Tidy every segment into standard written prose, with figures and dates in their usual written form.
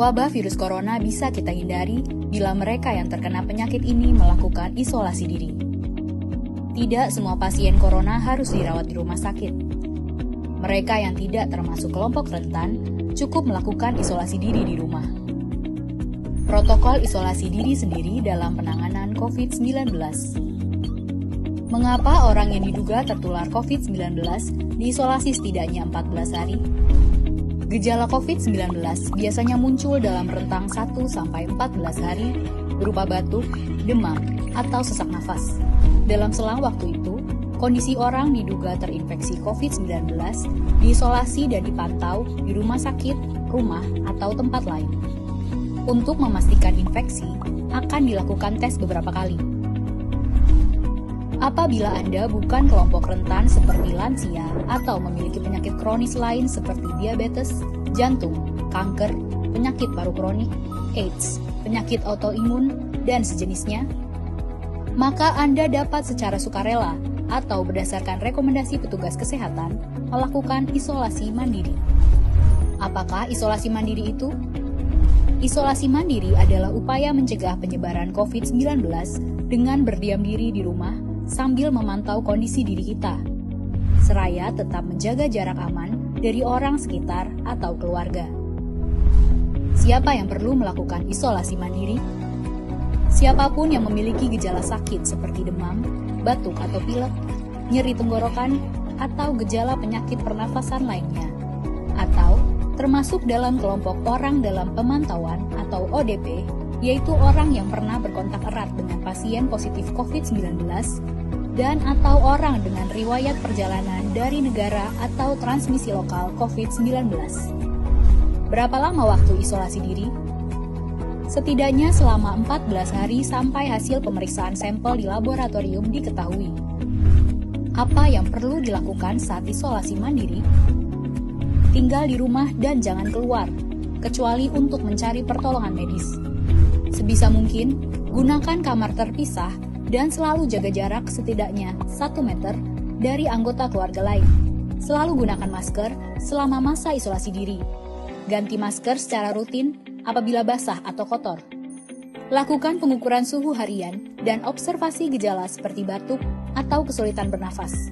Wabah virus corona bisa kita hindari bila mereka yang terkena penyakit ini melakukan isolasi diri. Tidak semua pasien corona harus dirawat di rumah sakit. Mereka yang tidak termasuk kelompok rentan cukup melakukan isolasi diri di rumah. Protokol isolasi diri sendiri dalam penanganan COVID-19. Mengapa orang yang diduga tertular COVID-19 diisolasi setidaknya 14 hari? Gejala COVID-19 biasanya muncul dalam rentang 1-14 hari berupa batuk, demam, atau sesak nafas. Dalam selang waktu itu, kondisi orang diduga terinfeksi COVID-19 diisolasi dan dipantau di rumah sakit, rumah, atau tempat lain. Untuk memastikan infeksi, akan dilakukan tes beberapa kali. Apabila Anda bukan kelompok rentan seperti lansia atau memiliki penyakit kronis lain seperti diabetes, jantung, kanker, penyakit paru kronik, AIDS, penyakit autoimun, dan sejenisnya, maka Anda dapat secara sukarela atau berdasarkan rekomendasi petugas kesehatan melakukan isolasi mandiri. Apakah isolasi mandiri itu? Isolasi mandiri adalah upaya mencegah penyebaran COVID-19 dengan berdiam diri di rumah sambil memantau kondisi diri kita, seraya tetap menjaga jarak aman dari orang sekitar atau keluarga. Siapa yang perlu melakukan isolasi mandiri? Siapapun yang memiliki gejala sakit seperti demam, batuk atau pilek, nyeri tenggorokan, atau gejala penyakit pernafasan lainnya, atau termasuk dalam kelompok orang dalam pemantauan atau ODP, yaitu orang yang pernah berkontak erat dengan pasien positif COVID-19 dan atau orang dengan riwayat perjalanan dari negara atau transmisi lokal COVID-19. Berapa lama waktu isolasi diri? Setidaknya selama 14 hari sampai hasil pemeriksaan sampel di laboratorium diketahui. Apa yang perlu dilakukan saat isolasi mandiri? Tinggal di rumah dan jangan keluar, kecuali untuk mencari pertolongan medis. Sebisa mungkin, gunakan kamar terpisah dan selalu jaga jarak setidaknya 1 meter dari anggota keluarga lain. Selalu gunakan masker selama masa isolasi diri. Ganti masker secara rutin apabila basah atau kotor. Lakukan pengukuran suhu harian dan observasi gejala seperti batuk atau kesulitan bernafas.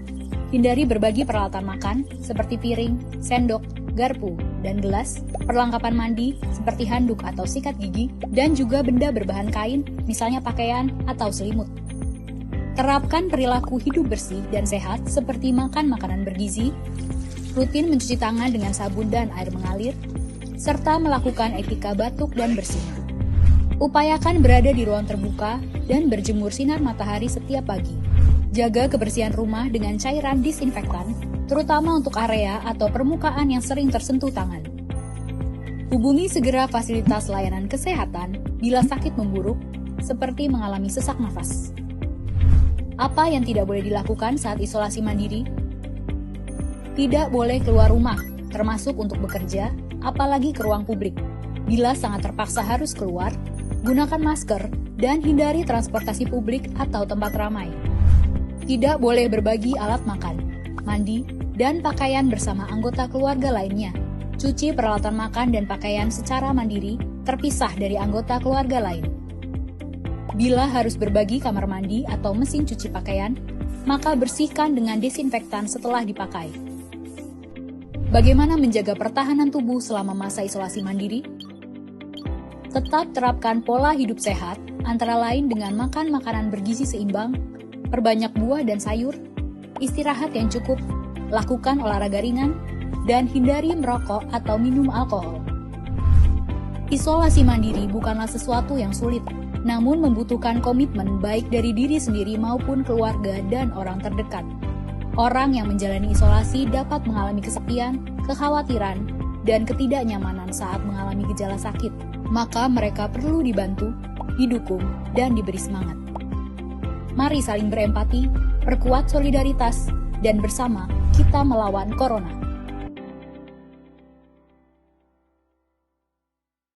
Hindari berbagi peralatan makan seperti piring, sendok, garpu, dan gelas, perlengkapan mandi seperti handuk atau sikat gigi, dan juga benda berbahan kain, misalnya pakaian atau selimut. Terapkan perilaku hidup bersih dan sehat seperti makan makanan bergizi, rutin mencuci tangan dengan sabun dan air mengalir, serta melakukan etika batuk dan bersin. Upayakan berada di ruang terbuka dan berjemur sinar matahari setiap pagi. Jaga kebersihan rumah dengan cairan disinfektan, terutama untuk area atau permukaan yang sering tersentuh tangan. Hubungi segera fasilitas layanan kesehatan bila sakit memburuk, seperti mengalami sesak nafas. Apa yang tidak boleh dilakukan saat isolasi mandiri? Tidak boleh keluar rumah, termasuk untuk bekerja, apalagi ke ruang publik. Bila sangat terpaksa harus keluar, gunakan masker dan hindari transportasi publik atau tempat ramai. Tidak boleh berbagi alat makan, mandi, dan pakaian bersama anggota keluarga lainnya. Cuci peralatan makan dan pakaian secara mandiri, terpisah dari anggota keluarga lain. Bila harus berbagi kamar mandi atau mesin cuci pakaian, maka bersihkan dengan desinfektan setelah dipakai. Bagaimana menjaga pertahanan tubuh selama masa isolasi mandiri? Tetap terapkan pola hidup sehat, antara lain dengan makan makanan bergizi seimbang, perbanyak buah dan sayur, istirahat yang cukup, lakukan olahraga ringan, dan hindari merokok atau minum alkohol. Isolasi mandiri bukanlah sesuatu yang sulit, namun membutuhkan komitmen baik dari diri sendiri maupun keluarga dan orang terdekat. Orang yang menjalani isolasi dapat mengalami kesepian, kekhawatiran, dan ketidaknyamanan saat mengalami gejala sakit. Maka mereka perlu dibantu, didukung, dan diberi semangat. Mari saling berempati, perkuat solidaritas, dan bersama kita melawan corona.